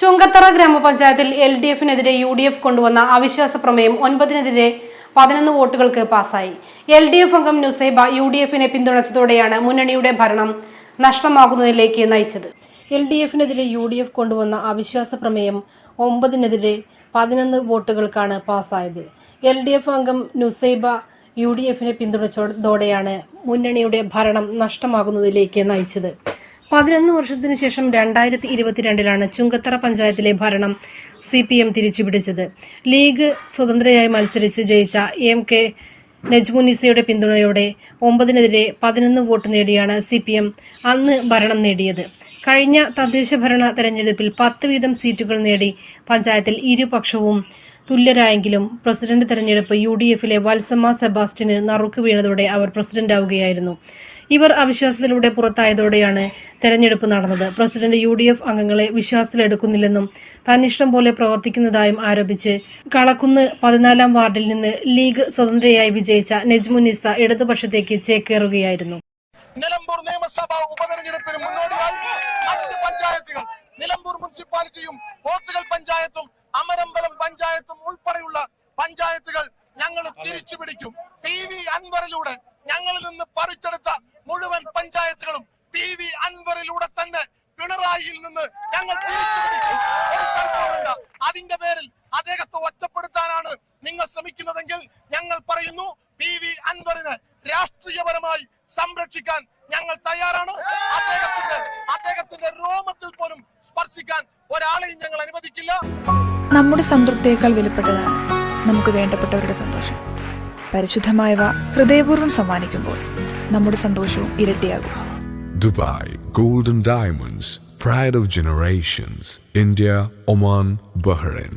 ചുങ്കത്തറ ഗ്രാമപഞ്ചായത്തിൽ LDF-നെതിരെ UDF കൊണ്ടുവന്ന അവിശ്വാസ പ്രമേയം 9-നെതിരെ 11 വോട്ടുകൾക്ക് പാസായി. LDF അംഗം നുസൈബ UDF-നെ പിന്തുണച്ചതോടെയാണ് മുന്നണിയുടെ ഭരണം നഷ്ടമാകുന്നതിലേക്ക് നയിച്ചത്. LDF-നെതിരെ UDF കൊണ്ടുവന്ന അവിശ്വാസ പ്രമേയം 9-നെതിരെ 11 വോട്ടുകൾക്കാണ് പാസായത്. LDF അംഗം നുസൈബ UDF-നെ പിന്തുണച്ചതോടെയാണ് മുന്നണിയുടെ ഭരണം നഷ്ടമാകുന്നതിലേക്ക് നയിച്ചത്. 11 വർഷത്തിനു ശേഷം 2022-ലാണ് ചുങ്കത്തറ പഞ്ചായത്തിലെ ഭരണം CPM തിരിച്ചുപിടിച്ചത്. ലീഗ് സ്വതന്ത്രയായി മത്സരിച്ച് ജയിച്ച MK നജ്മുന്നിസയുടെ പിന്തുണയോടെ 9-നെതിരെ 11 വോട്ട് നേടിയാണ് CPM അന്ന് ഭരണം നേടിയത്. കഴിഞ്ഞ തദ്ദേശ ഭരണ തെരഞ്ഞെടുപ്പിൽ 10 വീതം സീറ്റുകൾ നേടി പഞ്ചായത്തിൽ ഇരുപക്ഷവും തുല്യരായെങ്കിലും പ്രസിഡന്റ് തെരഞ്ഞെടുപ്പ് UDF-ലെ വത്സമ്മ സെബാസ്റ്റ്യന് നറുക്ക് വീണതോടെ അവർ പ്രസിഡന്റാവുകയായിരുന്നു. ഇവർ അവിശ്വാസത്തിലൂടെ പുറത്തായതോടെയാണ് തെരഞ്ഞെടുപ്പ് നടന്നത്. പ്രസിഡന്റ് UDF അംഗങ്ങളെ വിശ്വാസത്തിലെടുക്കുന്നില്ലെന്നും തന്നിഷ്ടം പോലെ പ്രവർത്തിക്കുന്നതായും ആരോപിച്ച് കളക്കുന്ന് 14-ാം വാർഡിൽ നിന്ന് ലീഗ് സ്വതന്ത്രയായി വിജയിച്ച നജ്മുന്നിസ ഇടതുപക്ഷത്തേക്ക് ചേക്കേറുകയായിരുന്നു. നിലമ്പൂർ നിയമസഭാ ഉപതെരഞ്ഞെടുപ്പിന് മുന്നോടിയായി മറ്റ് പഞ്ചായത്തുകൾ നിലമ്പൂർ മുനിസിപ്പാലിറ്റിയും പോത്തുകൽ പഞ്ചായത്തും അമരമ്പലം പഞ്ചായത്തും ഉൾപ്പെടെയുള്ള പഞ്ചായത്തുകൾ ഞങ്ങൾ തിരിച്ചു പിടിക്കും. PV അൻവറിലൂടെ ഞങ്ങളിൽ നിന്ന് പറിച്ചെടുത്ത മുഴുവൻ പഞ്ചായത്തുകളും PV അൻവറിലൂടെ തന്നെ പിണറായിയിൽ നിന്ന് ഞങ്ങൾ തിരിച്ചു പിടിക്കും. ഒരു തർക്കവുമില്ല. അതിന്റെ പേരിൽ അദ്ദേഹത്തെ ഒറ്റപ്പെടുത്താനാണ് നിങ്ങൾ ശ്രമിക്കുന്നതെങ്കിൽ ഞങ്ങൾ പറയുന്നു, PV അൻവറിനെ രാഷ്ട്രീയപരമായി സംരക്ഷിക്കാൻ ഞങ്ങൾ തയ്യാറാണ്. അദ്ദേഹത്തിന്റെ രോമത്തിൽ പോലും സ്പർശിക്കാൻ ഒരാളെയും ഞങ്ങൾ അനുവദിക്കില്ല. നമ്മുടെ സംതൃപ്തിയേക്കാൾ വിലപ്പെട്ടതാണ് നമുക്ക് വേണ്ടപ്പെട്ടവരുടെ സന്തോഷം. പരിശുദ്ധമായവ ഹൃദയപൂർവ്വം സമ്മാനിക്കുമ്പോൾ നമ്മുടെ സന്തോഷവും ഇരട്ടിയാകും. Dubai Golden Diamonds, Pride of Generations, India, Oman, Bahrain.